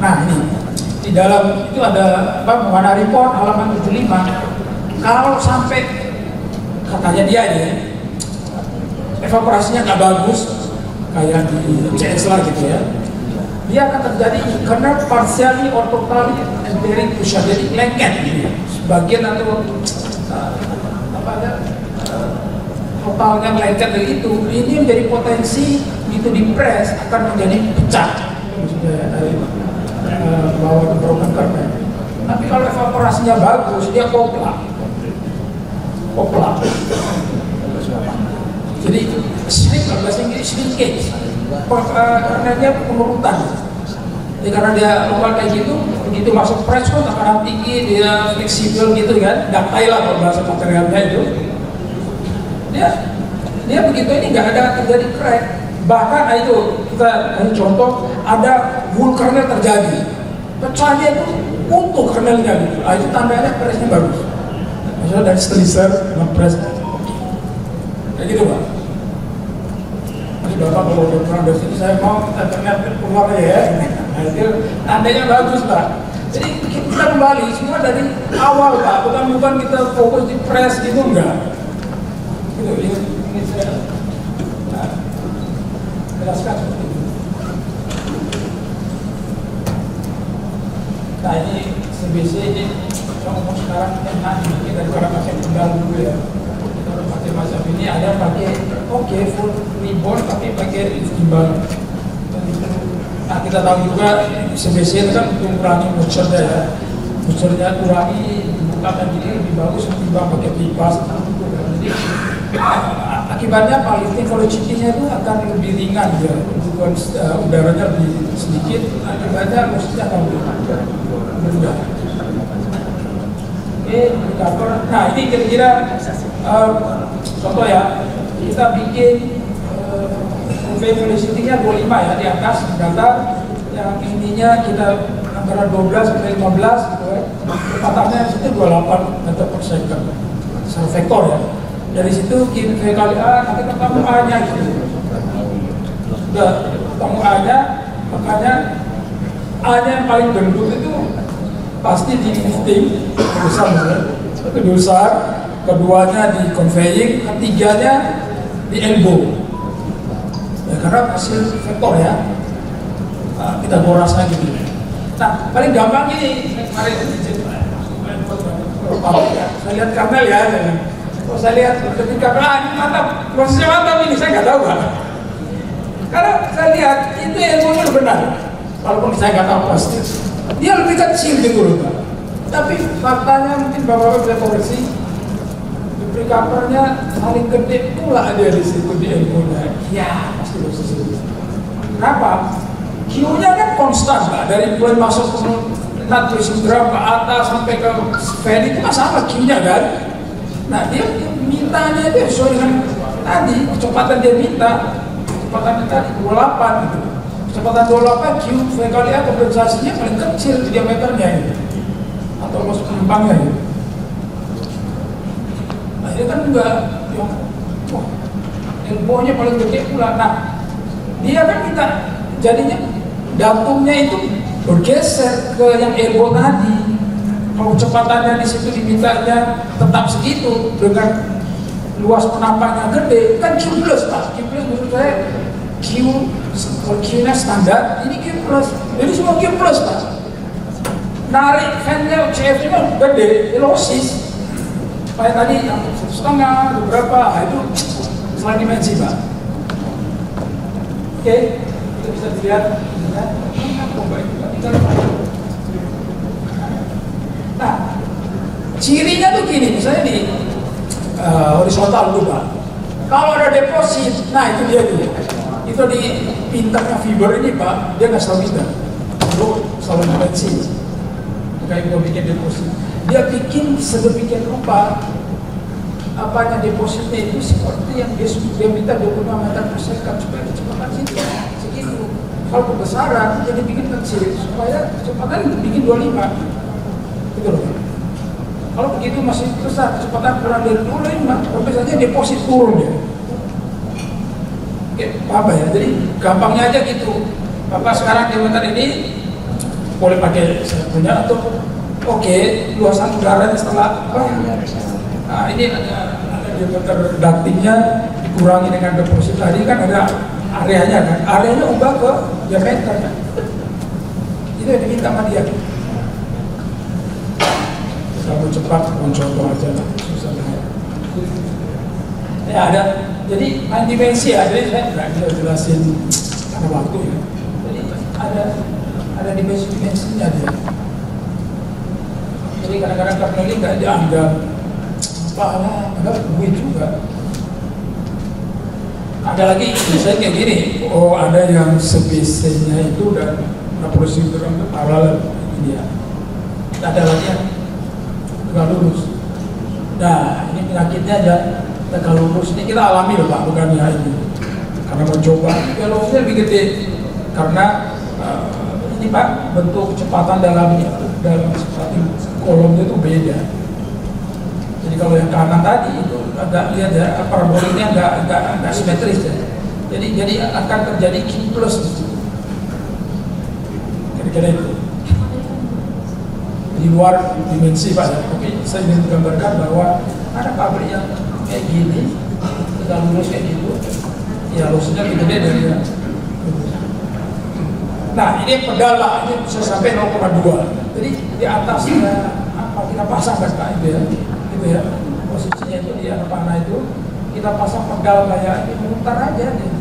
Nah ini di dalam itu ada apa Muhana Report halaman 75. Kalau sampai katanya dia ya evaporasinya nggak bagus kayak di CS lah gitu ya, dia akan terjadi karena partially or totally enteric pusat, jadi lengket gitu ya. Sebagian atau apa ya totalnya lengket dari itu, ini menjadi potensi itu dipres akan menjadi pecah dari bawah ke broken kernel. Tapi kalau evaporasinya bagus, dia kopla. Jadi shrink, bahasa Inggris shrinkage, kernelnya pengurutan. Jadi karena dia lokal kayak gitu, begitu masuk press kok tekanan tinggi, dia fleksibel gitu kan, ductile lah kalau bahasa materialnya itu. Dia begitu ini nggak ada terjadi crack. Bahkan itu kita kasih contoh, ada wool kernel terjadi, pecahnya itu utuh kernelnya gitu. Itu tandanya pressnya bagus. Misalnya dari slicer nge-press kayak gitu Pak. Masih Bapak kalau udah pernah dari sini, saya mau internet keluar ya. Nah itu tandanya bagus Pak. Jadi kita kembali semua dari awal Pak, bukan kita fokus di press gitu enggak. Gitu, ini saya jelaskan seperti itu. Nah ini CBC ini ngomong sekarang enak sedikit daripada pakai tunggal dulu ya. Kita udah pakai macam ini, ada pakai full ribbon tapi pakai gimbal. Nah kita tahu juga CBC itu kan untuk kurangi bocornya ya, bocornya kurangi, dibuka dan jadi lebih bagus ketimbang pakai pipa. Jadi akibatnya paling velocity-nya itu akan lebih ringan ya, hubungan udaranya lebih sedikit, akibatnya maksudnya akan lebih rendah. Oke, nah ini kira-kira contoh ya, kita bikin velocity-nya 25 ya di atas data, yang ininya kita antara 12 sampai 15 gitu ya, kecepatannya di situ 28 meter per second secara vektor ya. Dari situ V kali A, nanti ketemu A-nya gitu. Udah ketemu A-nya, makanya A-nya yang paling gendut itu pasti di lifting, besar, keduanya di conveying, ketiganya di elbow. Ya, karena hasil vektor ya, kita boras lagi gitu. Nah, paling gampang ini, kemarin saya lihat Karmel ya. Oh, saya lihat ketika ini mantap, prosesnya mantap ini, saya nggak tahu Pak. Karena saya lihat itu ilmunya benar, walaupun saya nggak tahu pasti. Dia lebih kecil gitu loh Pak. Tapi faktanya mungkin Bapak bisa koreksi, precovernya paling gede pula ada di situ di ilmunya. Ya pasti proses itu. Kenapa? Q-nya kan konstan Pak, dari mulai masuk ke natrium gram ke atas sampai ke sfer itu kan sama Q-nya kan. Nah dia mintanya itu sesuai dengan tadi kecepatan dia minta, kecepatan tadi 28 gitu. Kecepatan 28 Q V kali A kompensasinya paling kecil di diameternya gitu, atau masuk penumpangnya gitu. Nah ini kan juga yang elbow-nya paling gede pula. Nah dia kan kita jadinya datumnya itu bergeser ke yang elbow tadi. Kalau kecepatannya di situ dimintanya tetap segitu dengan luas penampaknya gede, kan Q plus Pak. Q plus menurut saya Q-nya standar, ini Q plus. Jadi semua Q plus Pak. Narik fan-nya CF-nya gede, velocis. Kayak tadi yang 1,5, beberapa, itu salah dimensi Pak. Oke, kita bisa dilihat. Nah, cirinya tuh gini, misalnya di horizontal dulu Pak. Kalau ada deposit, nah itu dia tuh. Itu di pintarnya fiber ini Pak, dia nggak selalu bisa. Dulu selalu dimensi. Kayak mau bikin deposit, dia bikin sedemikian rupa apanya depositnya itu seperti yang dia minta 25 meter per second supaya kecepatan segitu. Kalau kebesaran jadi bikin kecil supaya kecepatan bikin 25. Gitu loh. Kalau begitu masih besar, kecepatan kurang dari 25, tapi saja deposit turun ya. Oke, apa ya? Jadi gampangnya aja gitu. Bapak sekarang diameter ini boleh pakai saya punya atau oke, luasan udaranya setelah nah ini ada diameter ductingnya dikurangi dengan deposit tadi kan ada areanya kan, areanya ubah ke diameter kan, itu yang diminta sama dia. Kamu cepat mencontoh aja lah, susah banget. Ya ada, jadi main dimensi ya, jadi saya nggak bisa jelasin karena waktu ya. Jadi ada dimensi-dimensinya dia. Jadi kadang-kadang karena ini nggak dianggap ada duit juga. Ada lagi misalnya kayak gini, oh ada yang sebesarnya itu dan prosedur itu paralel ini ya. Ada lagi yang tegak lurus. Nah ini penyakitnya aja tegak lurus ini kita alami loh Pak, bukan ya ini. Karena mencoba, ya lurusnya lebih gede karena ini Pak bentuk kecepatan dalam seperti kolomnya itu beda. Jadi kalau yang kanan tadi itu agak lihat ya paraboliknya agak simetris ya. Jadi akan terjadi Q plus di situ. Kira-kira itu. Di luar dimensi Pak ya. Tapi saya ingin menggambarkan bahwa ada pabrik yang kayak gini, tegak lurus kayak gitu. Ya lurusnya lebih gede dari yang. Nah ini pedal Pak, ini bisa sampai 0,2. Jadi di atasnya apa kita pasang Pak itu ya. Gitu ya, posisinya itu di atas panah itu kita pasang pedal kayak ini memutar aja nih.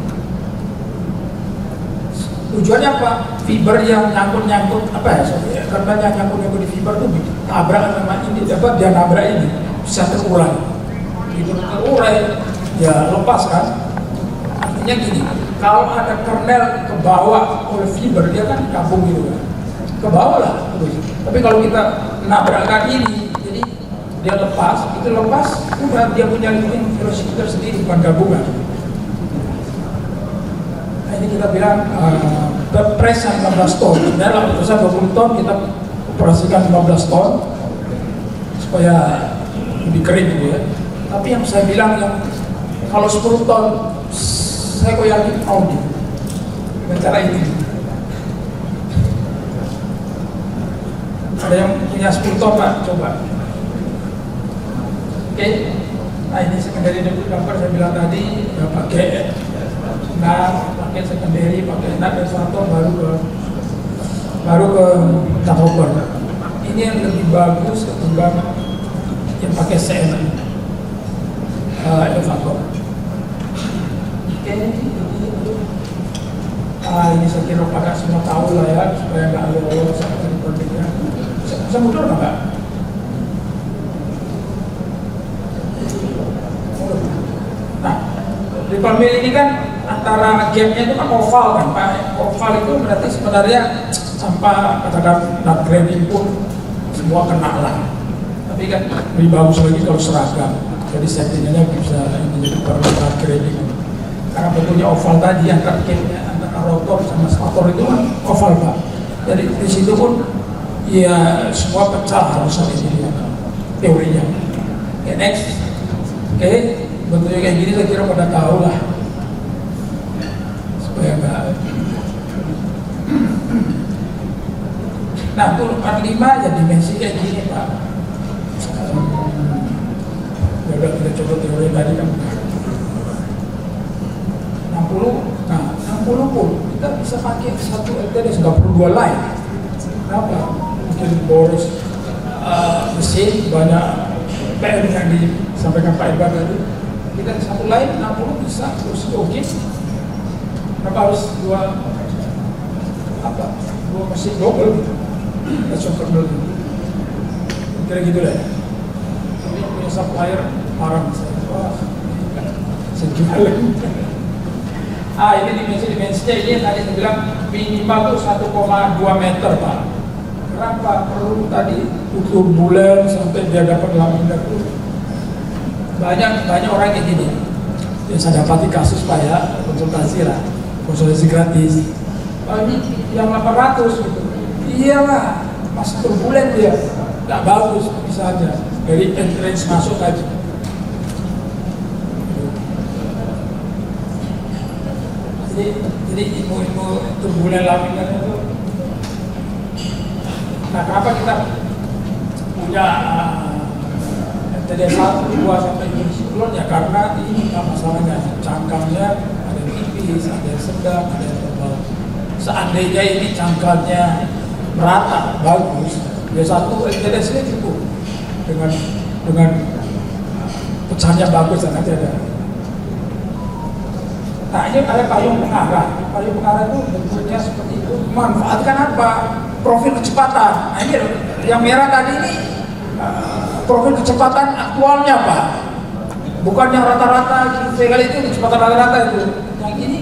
Tujuannya apa? Fiber yang nyangkut apa ya? Karena yang nyangkut di fiber itu tabrak sama ini, dapat dia nabrak ini bisa terurai. Itu terurai, ya lepas kan? Artinya gini, kalau ada kernel ke bawah oleh fiber dia kan dikabung gitu kan, ke bawah lah terus. Tapi kalau kita nabrakkan ini dia lepas, itu lepas, udah dia punya velocity tersendiri, bukan gabungan. Nah ini kita bilang press 15 ton, sebenarnya besar 20 ton, kita operasikan 15 ton supaya lebih kering gitu ya. Tapi yang saya bilang yang kalau 10 ton, saya kok yakin mau gitu dengan cara ini. Ada yang punya 10 ton Pak, coba. Oke, nah ini secondary damper saya bilang tadi ya pakai nut, pakai secondary, pakai nut dan satu baru ke cutover. Ini yang lebih bagus ketimbang yang pakai CN elevator. Oke, ini saya kira pada semua tahu lah ya supaya nggak lolos sampai produknya. Bisa mundur nggak? Ripple mill ini kan antara gapnya itu kan oval kan Pak. Oval itu berarti sebenarnya sampah katakan nut grading pun semua kena lah. Tapi kan lebih bagus lagi kalau seragam. Jadi settingannya bisa menjadi perlu nut grading. Karena bentuknya oval tadi antara gapnya antara rotor sama stator itu kan oval Pak. Jadi di situ pun ya semua pecah harus ada ini teorinya. Oke, next. Oke. Bentuknya kayak gini saya kira pada tahu lah supaya enggak. Nah untuk 45 ya dimensi kayak gini Pak. Udah kita coba teori tadi kan 60, nah 60 pun kita bisa pakai satu LTD, nggak perlu 2 line. Kenapa? Mungkin boros mesin banyak PM yang disampaikan Pak Iqbal tadi. Kita di satu lain 60 bisa terus oke. Kenapa harus dua mesin double gitu? Kita coba dulu. Kira gitu deh. Tapi punya supplier marah misalnya. Wah, sejual lagi. Ini dimensinya ini tadi saya bilang minimal tuh 1,2 meter Pak. Kenapa? Perlu tadi ukur bulan sampai dia dapat laminar tuh. Banyak orang kayak gini. Yang saya dapati kasus Pak ya, konsultasi gratis. Ini yang 800 gitu. Iyalah, masih turbulen dia, nggak bagus bisa aja dari entrance masuk aja. Jadi ilmu turbulen laminar itu Nah, kenapa kita punya TD 1, 2 sampai hidrosiklon ya karena ini masalahnya cangkangnya ada yang tipis, ada yang sedang, ada yang tebal. Seandainya ini cangkangnya merata, bagus, ya satu LTDS ini cukup dengan pecahannya bagus dan nanti ada. Nah ini ada payung pengarah. Payung pengarah itu bentuknya seperti itu. Manfaatkan apa? Profil kecepatan. Nah ini yang merah tadi ini profil kecepatan aktualnya Pak. Bukan yang rata-rata kali itu kecepatan rata-rata itu. Yang ini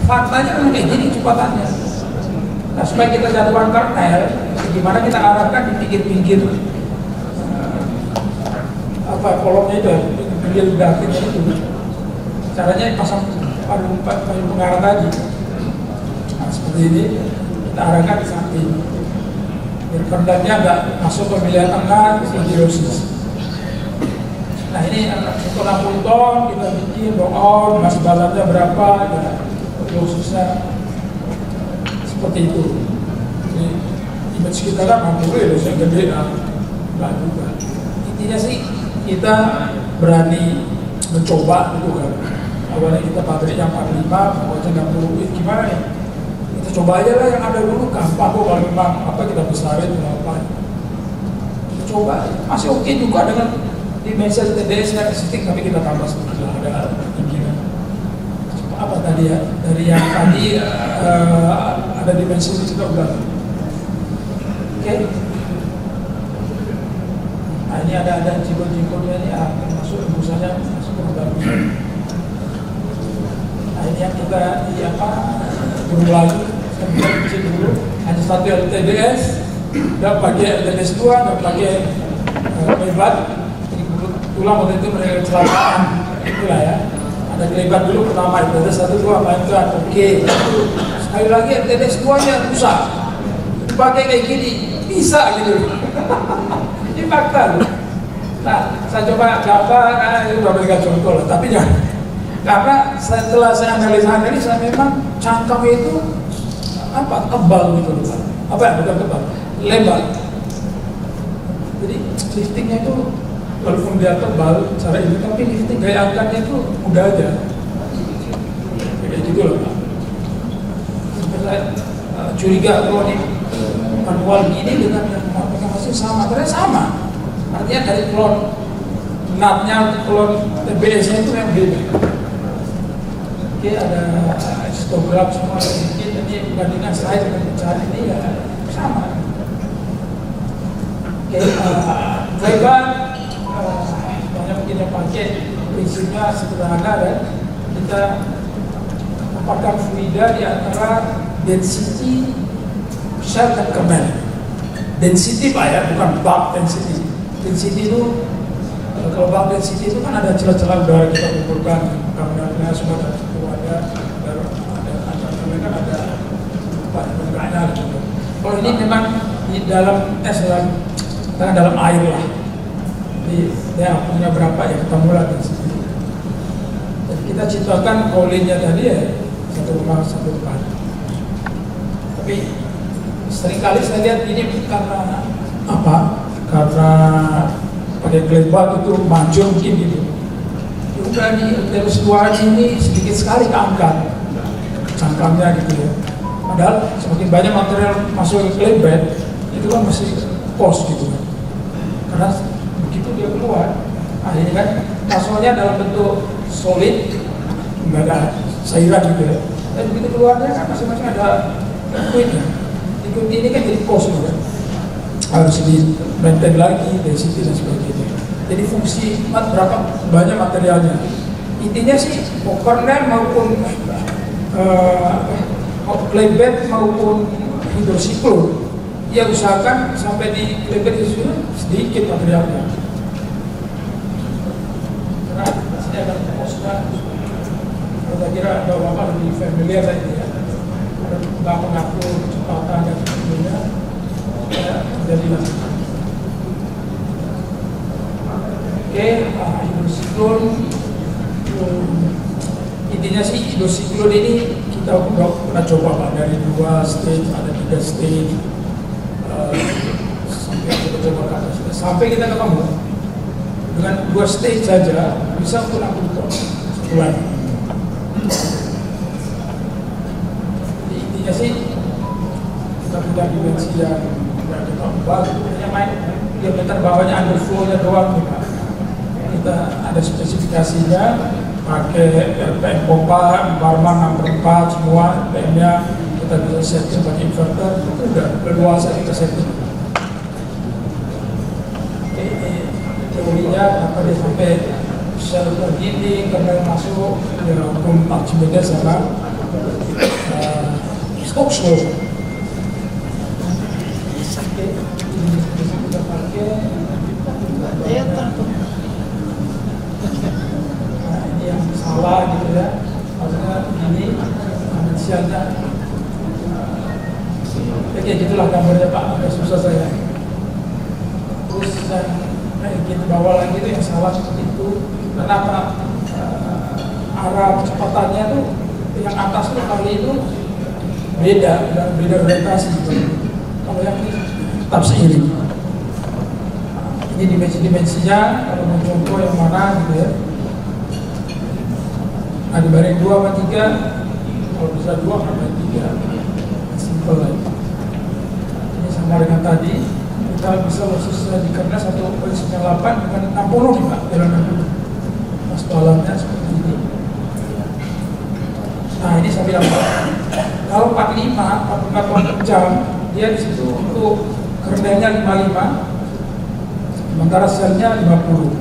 faktanya memang kayak gini kecepatannya. Nah supaya kita jadwalkan kartel, gimana kita arahkan di pinggir-pinggir apa kolomnya itu, pinggir dakinya itu. Caranya pasang payung pengarah tadi. Nah seperti ini kita arahkan di samping. Biar pendamnya nggak masuk ke wilayah tengah, hidrosis. Nah ini untuk 60 ton kita bikin bohong, masih balannya berapa, ya, khususnya seperti itu. Jadi image kita kan 60 ya, yang gede nggak juga. Intinya sih kita berani mencoba gitu kan. Awalnya kita pabriknya 45, pokoknya 60, gimana ya? Kita coba aja lah yang ada dulu, gampang kok kalau memang apa kita besarin berapa. Kita coba, masih oke juga dengan dimensi TDS yang existing, tapi kita tambah sedikit lah, ada tingginya. Apa tadi ya? Dari yang tadi ada dimensi itu juga udah. Oke. Nah ini ada jikon-jikonnya ini masuk busanya masuk ke bagus. Nah ini yang kita dulu lagi kita kecil dulu hanya satu LTDS, nggak pakai LTDS 2, nggak pakai lebat. Tulang waktu itu mereka kecelakaan itulah ya. Ada lebat dulu pertama LTDS 1, 2 bantuan, oke. Sekali lagi LTDS 2 nya susah dipakai kayak gini bisa gitu. Ini fakta. Nah, saya coba gambar, ini udah berikan contoh lah, tapi jangan. Karena setelah saya analisa ini, saya memang cangkangnya itu tebal gitu loh. Apa ya, bukan tebal, lebar. Jadi liftingnya itu walaupun dia tebal cara ini, tapi lifting gaya angkatnya itu mudah aja. Kayak gitu loh Pak. Sampai saya curiga kalau di manual gini dengan yang pakai mesin sama, ternyata sama. Artinya dari klon nutnya, klon TBS-nya itu yang beda. Oke, ada histograf semua sedikit, jadi bandingkan saya dengan pecahan ini ya sama. Oke, lebar banyak mungkin yang pakai prinsipnya sederhana dan kita tempatkan fluida di antara density shell dan kemen. Density Pak ya, bukan bulk density. Density itu kalau bulk density itu kan ada celah-celah udara kita kumpulkan, kameranya semua ada bentuknya gitu. Kalau ini memang di dalam dalam air lah. Dia punya berapa ya kita mulai dari situ. Jadi kita ciptakan kolinnya tadi ya 1,1 depan. Tapi seringkali saya lihat ini karena apa? Karena pakai klebat itu maju mungkin gitu. Ya udah di terus luar ini sedikit sekali keangkat cangkangnya gitu ya. Padahal semakin banyak material masuk ke klebat itu kan masih pos gitu kan. Karena begitu dia keluar, akhirnya kan kasolnya dalam bentuk solid, nggak ada cairan gitu ya. Dan begitu keluarnya kan masing-masing ada liquidnya. Liquid ini kan jadi pos gitu kan. Harus di-maintain lagi, density dan sebagainya. Jadi fungsi berapa banyak materialnya. Intinya sih, pokernya maupun playback maupun hidrosiklon, ya usahakan sampai di playback itu sedikit materialnya. Karena saya akan poskan, kalau saya kira ada bapak lebih familiar tadi ya, ada tentang mengatur kecepatan dan sebagainya, ya jadi lakukan. Oke, hidrosiklon, intinya sih hidrosiklon ini kita pernah coba Pak, dari 2 stage, ada 3 stage. sampai coba ke atas. Sampai kita ketemu dengan 2 stage saja bisa untuk 60 ton sebulan. Jadi intinya sih kita punya dimensi yang kita ubah, hanya main diameter bawahnya underflow-nya doang nih Pak. Kita ada spesifikasinya, pakai RPM pompa, Barman 6/4 semua, RPM-nya kita bisa setting pakai inverter, itu udah luasa kita setting. Teorinya apa dia sampai sel begini karena masuk ya hukum Archimedes sama Stokes law. Kita pakai ini yang salah gitu ya, maksudnya ini inisialnya kayak gitulah gambarnya Pak, agak susah saya. Terus yang kita bawa lagi itu yang salah seperti itu. Kenapa arah kecepatannya tuh yang atas tuh kali itu beda orientasi gitu. Kalau yang ini tetap seiring. Ini dimensi-dimensinya, kalau mau contoh yang mana gitu ya. Nah, dibanding 2 sama 3, kalau bisa 2 sama 3, simple lah. Ini sama dengan tadi, kita bisa khususnya di kertas 1.98 dengan 60 nih Pak, jalan 60. Mas balannya seperti ini. Nah ini sambil apa? Kalau 45, 44 ton per jam, dia di situ untuk kerendahannya 55, sementara selnya 50.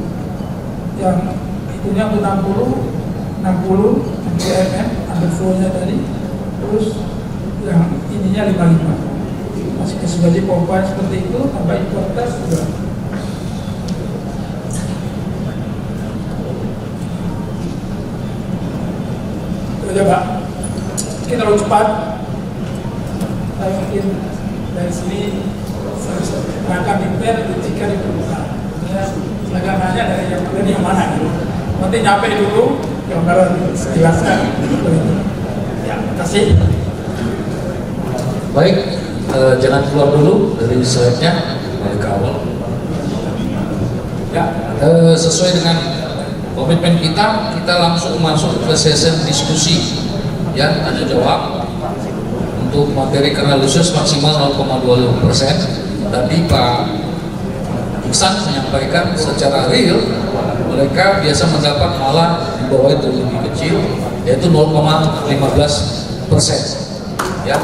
Yang itunya untuk 60 mm underflow-nya tadi, terus yang ininya 55. Masih kesudah pompa seperti itu, tambah inverter juga. Udah Pak, ini terlalu cepat. Saya mungkin dari sini akan detail jika diperlukan. Agak nanya dari yang mana gitu. Nanti nyampe dulu gambaran jelaskan. Ya, terima kasih. Baik, jangan keluar dulu dari slide-nya, dari awal. Ya, sesuai dengan komitmen kita langsung masuk ke sesi diskusi. Ya, tanya jawab. Untuk materi keralisus maksimal 0,25%. Tadi Pak Iksan menyampaikan secara real, mereka biasa mendapat malah di bawah itu lebih kecil, yaitu 0,15%. Ya.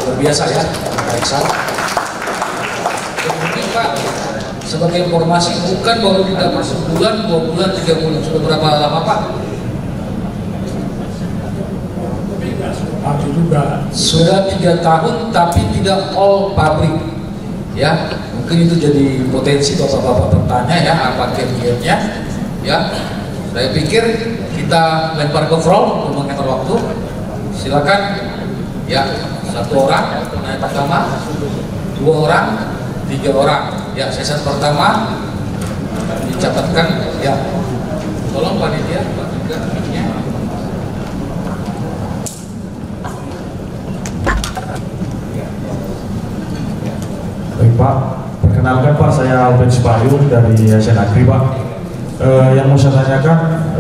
Biasa ya, Pak Iksan. Kemudian Pak, sebagai informasi, bukan baru didapat sebulan, 2 bulan, 3 bulan, sudah berapa lama Pak? Sudah 3 tahun, tapi tidak all pabrik. Ya, mungkin itu jadi potensi bapak-bapak bertanya ya, apa kiat-kiatnya? Ya, saya pikir kita lempar ke floor untuk menghemat waktu. Silakan. Ya. 1 orang penanya pertama, 2 orang, 3 orang. Ya, sesi pertama dicatatkan. Ya, tolong panitia, Pak juga. Baik Pak, perkenalkan Pak, saya Albert Spayung dari Yayasan Agri Pak. Yang mau saya tanyakan,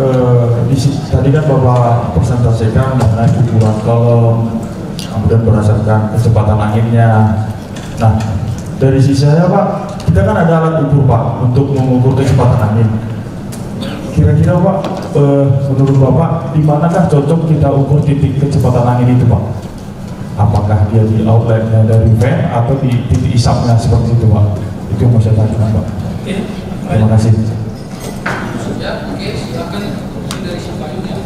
tadi kan Bapak presentasikan mengenai ukuran kolom, kemudian berdasarkan kecepatan anginnya. Nah, dari sisi saya Pak, kita kan ada alat ukur Pak untuk mengukur kecepatan angin. Kira-kira Pak, menurut Bapak, di manakah cocok kita ukur titik kecepatan angin itu Pak? Apakah dia di outletnya dari fan atau di titik isapnya seperti itu Pak? Itu yang mau saya tanyakan Pak. Terima kasih. Ya, oke, silakan dari Spayungnya.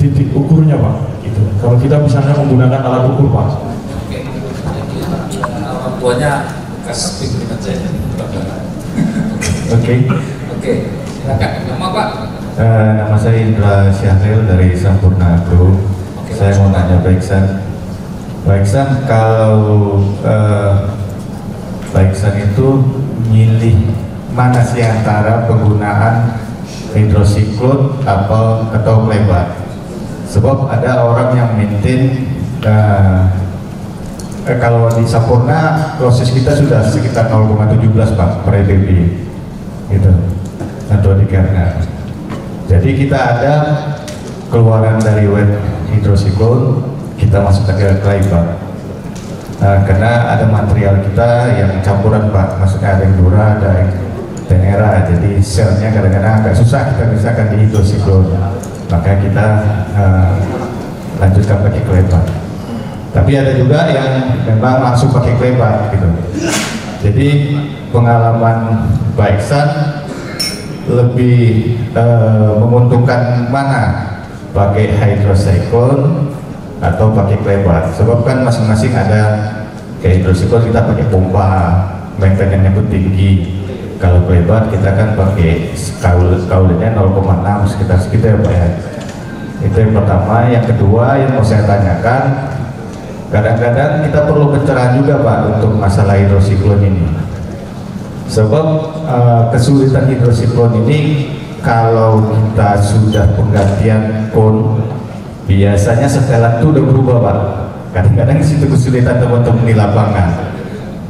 Titik ukurnya Pak, itu. Kalau kita misalnya menggunakan alat ukur Pak. Oke, orang tuanya kasih pikiran saya. Oke. Silakan. Nama Pak? Nama saya Indra Syahril dari Sampurna Group. Saya mau tanya Pak Iksan, kalau Pak Iksan itu milih mana sih antara penggunaan hidrosiklon atau klebat. Sebab ada orang yang maintain kalau di Sampurna proses kita sudah sekitar 0,17 Pak per EBB gitu atau di Kerna. Jadi kita ada keluaran dari wet hidrosiklon, kita masukkan ke klebat. Karena ada material kita yang campuran Pak, maksudnya ada yang dura, ada yang tenera, jadi selnya kadang-kadang agak susah kita misalkan di hidrosiklon, maka kita lanjutkan pakai klebat. Tapi ada juga yang memang langsung pakai klebat gitu. Jadi pengalaman Pak Iksan lebih menguntungkan mana, pakai hidrosiklon atau pakai klebat? Sebab kan masing-masing ada, kayak hidrosiklon kita pakai pompa, maintenance-nya pun tinggi. Kalau klebat kita kan pakai kaulnya 0,6 sekitar segitu ya Pak ya. Itu yang pertama. Yang kedua yang mau saya tanyakan, kadang-kadang kita perlu pencerahan juga Pak untuk masalah hidrosiklon ini. Sebab kesulitan hidrosiklon ini kalau kita sudah penggantian kon, biasanya setelan itu udah berubah Pak. Kadang-kadang itu kesulitan teman-teman di lapangan.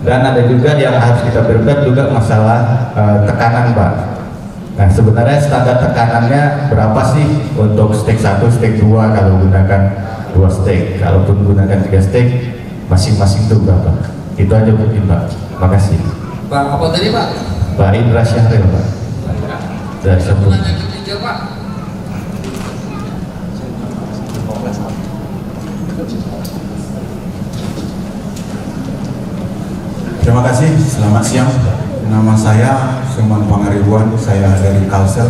Dan ada juga yang harus kita berbeda juga masalah tekanan Pak. Nah sebenarnya standar tekanannya berapa sih untuk stek 1, stek 2 kalau gunakan 2 stek, kalaupun gunakan 3 stek masing-masing itu berapa? Itu aja mungkin Pak. Makasih. Pak apa tadi Pak? Pak Indra Syahril Pak. Dari Sampurna. Pak. Terima kasih, selamat siang. Nama saya Suman Pangaribuan, saya dari Kalsel.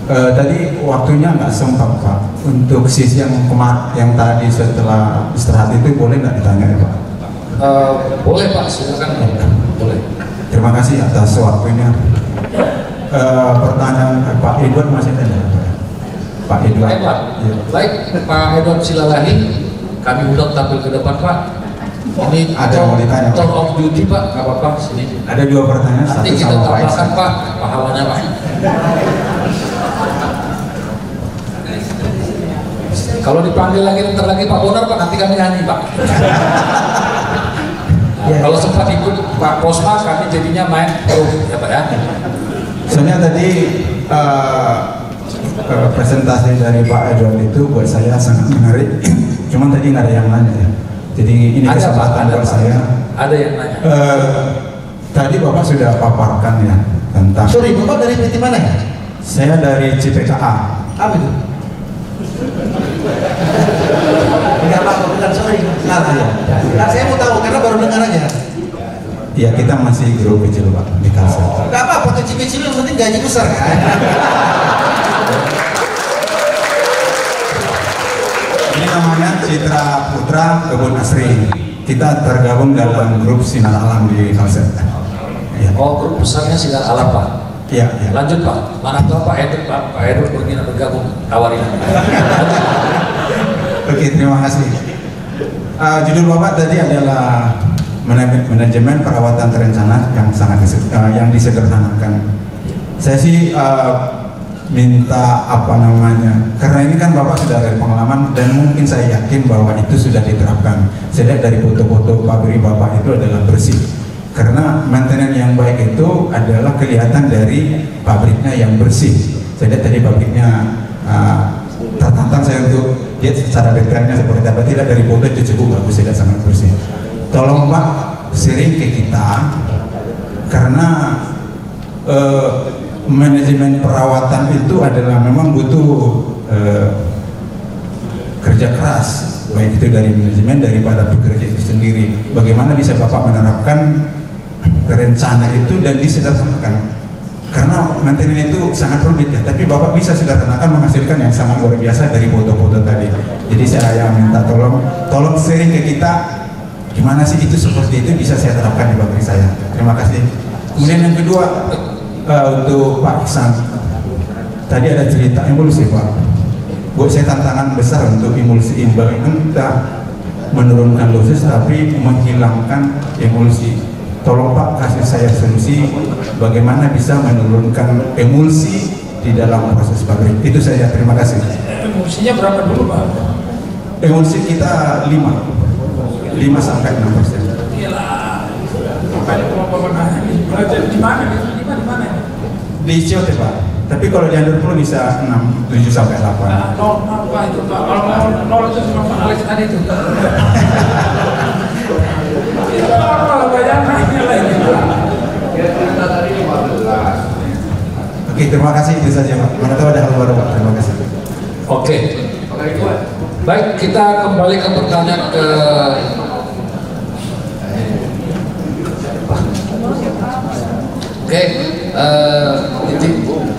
Tadi waktunya nggak sempat Pak. Untuk sisi yang tadi setelah istirahat itu boleh nggak ditanya Pak? Boleh Pak, silakan. Boleh. Terima kasih atas waktunya. Pertanyaan Pak Edward masih ada? Pak Edward. Baik, Pak Edward Silalahi, kami undang tampil ke depan Pak. Ini ada yang mau ditanya tour of duty Pak, nggak apa-apa sini. Ada 2 pertanyaan, Nanti satu kita sama Pak tambahkan Iksan. Pak, pahalanya Pak. Kalau dipanggil lagi ntar lagi Pak Bonar Pak, nanti kami nyanyi Pak. Kalau sempat ikut Pak Posma, kami jadinya main ya Pak ya. Soalnya tadi presentasi dari Pak Edward itu buat saya sangat menarik. Cuman tadi nggak ada yang nanya ya. Jadi ini Ada Pak, kesempatan ada buat Pak. saya. Ada yang nanya. Tadi Bapak sudah paparkan ya tentang. Sorry, Bapak dari PT mana ya? Saya dari CPKA. Apa itu? Enggak apa-apa, bukan sorry. Salah ya. Nah, saya mau tahu karena baru dengar aja. Ya kita masih grup kecil Pak di Kalsel. Enggak apa-apa, kecil-kecil yang penting gaji besar kan. Ini namanya Citra Putra Kebun Asri. Kita tergabung dalam grup Sinar Alam di Kalsel. Ya. Oh, grup besarnya Sinar Alam Pak. Ya, ya. Lanjut Pak, mana tahu Pak Edward Pak Edward berminat bergabung, tawarin. Oke, terima kasih. Judul Bapak tadi adalah manajemen perawatan terencana yang sangat yang disederhanakan. Saya sih minta apa namanya, karena ini kan Bapak sudah dari pengalaman dan mungkin saya yakin bahwa itu sudah diterapkan. Saya lihat dari foto-foto pabrik Bapak itu adalah bersih. Karena maintenance yang baik itu adalah kelihatan dari pabriknya yang bersih. Saya lihat tadi pabriknya tertantang saya untuk lihat secara detailnya seperti apa. Tidak dari foto itu cukup bagus, saya lihat sangat bersih. Tolong Pak sering ke kita karena manajemen perawatan itu adalah memang butuh kerja keras, baik itu dari manajemen daripada pekerja itu sendiri. Bagaimana bisa Bapak menerapkan rencana itu dan disederhanakan? Karena maintenance itu sangat rumit ya, tapi Bapak bisa sederhanakan menghasilkan yang sangat luar biasa dari foto-foto tadi. Jadi saya minta tolong sharing ke kita gimana sih itu seperti itu bisa saya terapkan di pabrik saya. Terima kasih. Kemudian yang kedua, untuk Pak Iksan, tadi ada cerita emulsi Pak. Buat saya tantangan besar untuk emulsi imbal entah menurunkan dosis tapi menghilangkan emulsi. Tolong Pak kasih saya solusi bagaimana bisa menurunkan emulsi di dalam proses pabrik. Itu saja, terima kasih. Emulsinya berapa dulu Pak? Emulsi kita 5 sampai 6%. Gila. Apa itu Bapak nanya? Belajar di mana? Di mana? Di COT Pak. Tapi kalau di Under Flow bisa 6, 7 sampai 8. Nah, nol apa itu Pak? Kalau nol itu cuma Pak Alex tadi itu. Itu nol bayangannya lagi. Oke, terima kasih, itu saja Pak. Mana tahu ada hal baru Pak. Terima kasih. Oke. Baik, kita kembali ke pertanyaan ke Oke, titik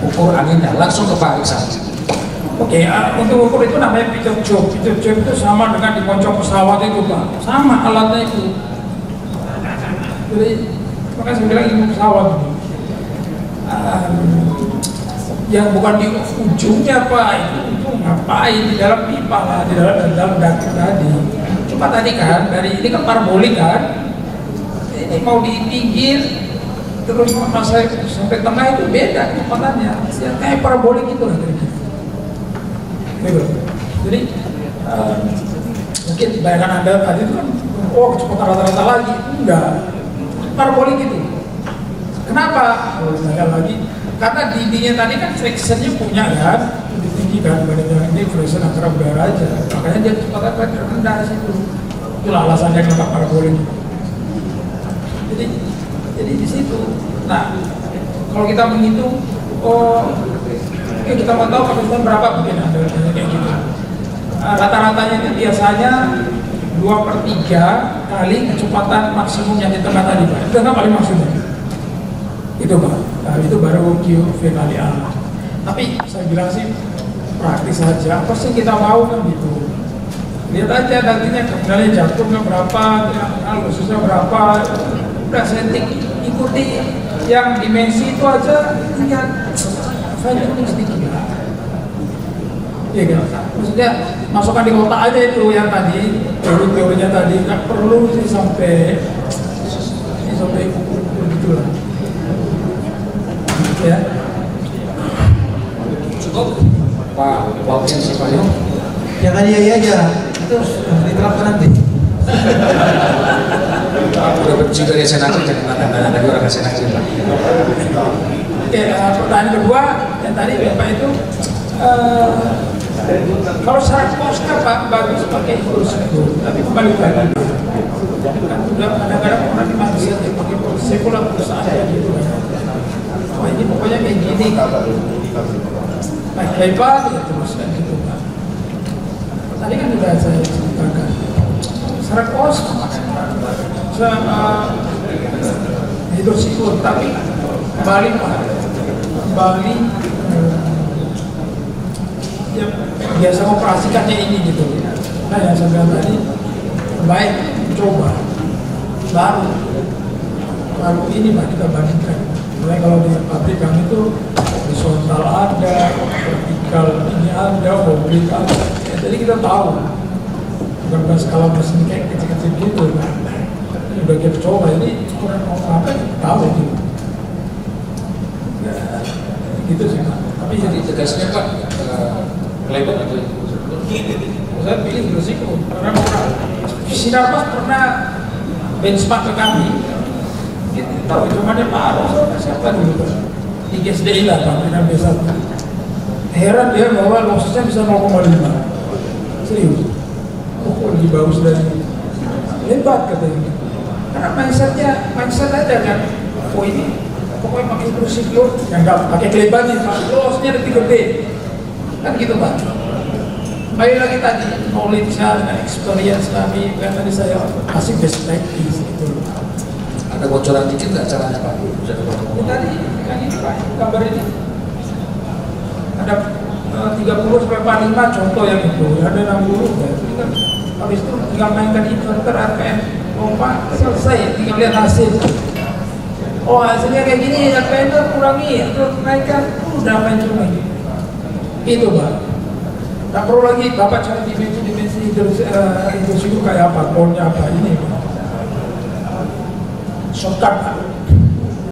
ukur anginnya langsung ke Pak Iksan. Oke, untuk ukur itu namanya pitop job. Pitop job itu sama dengan di moncong pesawat itu Pak. Sama alatnya itu. Jadi, makanya saya bilang ilmu pesawat. Yang bukan di ujungnya Pak, itu ngapain di dalam pipa lah, di dalam daki tadi. Cuma tadi kan, dari ini kan parabolik kan, ini mau di pinggir, terus sampai tengah itu beda kecepatannya. Ya, kayak parabolik itu lah gitu. Jadi mungkin bayangan Anda tadi itu kan, oh kecepatan rata-rata lagi, enggak, parabolik itu. Kenapa? Saya lagi, karena dindingnya tadi kan frictionnya punya kan, lebih tinggi kan dibanding ini friction antara udara aja, makanya dia kecepatan paling rendah di situ. Itulah alasannya kenapa parabolik. Jadi di situ. Nah, kalau kita menghitung, kita mau tahu kapasitas berapa mungkin ada kayak gitu. Rata-ratanya itu biasanya 2/3 kali kecepatan maksimum yang di tengah tadi Pak. Itu kan paling maksimum. Itu Pak. Nah, itu baru QV kali A. Tapi saya bilang sih praktis saja. Apa sih kita mau kan gitu. Lihat aja nantinya kemudian jatuhnya berapa, khususnya berapa. Udah setting, ikuti yang dimensi itu aja, lihat value sedikit. Iya kan? Maksudnya masukkan di kotak aja itu yang tadi, teori-teorinya tadi, nggak perlu sih sampai begitu lah. Ya. Cukup Pak Wawan Sipayung. Jangan iya aja, itu harus diterapkan nanti. Udah benci dari senakri, jadi tanya lagi orang senakri Pak. Oke, pertanyaan kedua yang tadi Bapak itu kalau syarat poster Pak bagus pakai kursi itu, tapi kembali lagi kan udah kadang-kadang orang dimaksud ya pakai kursi pula perusahaan kayak gitu. Wah ini pokoknya kayak gini, naik lebar ya terus kan gitu Pak. Tadi kan sudah saya ceritakan syarat poster hidrosiklon, tapi kembali Pak, kembali yang biasa operasikannya ini gitu. Nah yang saya bilang tadi, baik coba baru ini Pak kita bandingkan. Mulai kalau di pabrik kami itu horizontal ada, vertikal ini ada, oblik ada. Ya, jadi kita tahu, bukan skala mesin kayak kecil-kecil gitu. Udah kita coba, ini kurang apa tahu gitu. Ya, gitu sih Pak. Tapi jadi tegasnya Pak, lebar atau saya pilih berisiko karena Sinar Mas pernah benchmark ke kami. Kita tahu cuma dia paruh siapa dulu Pak? Di GSDI lah Pak, dengan biasa. Heran dia bahwa lossnya bisa 0,5. Serius. Oh, lebih bagus dari lebat katanya. Karena mindset aja kan. Oh ini pokoknya pakai berisiko, yang nggak pakai kelebatnya Pak. Lossnya lebih gede. Kan gitu Pak. Baik lagi tadi knowledge-nya dengan experience kami, kan tadi saya kasih best practice gitu. ada bocoran dikit nggak caranya Pak? Bisa Ini tadi kan ini Pak, gambar ini ada 30 sampai 45 contoh yang itu, ada 60 ya. Jadi kan habis itu tinggal mainkan inverter RPM pompa selesai, tinggal lihat hasil. Oh hasilnya kayak gini, RPM itu kurangi, terus naikkan, udah main cuma gitu. Itu Pak. Tak perlu lagi Bapak cari dimensi industri itu kayak apa, tonnya apa ini. Shortcut Pak.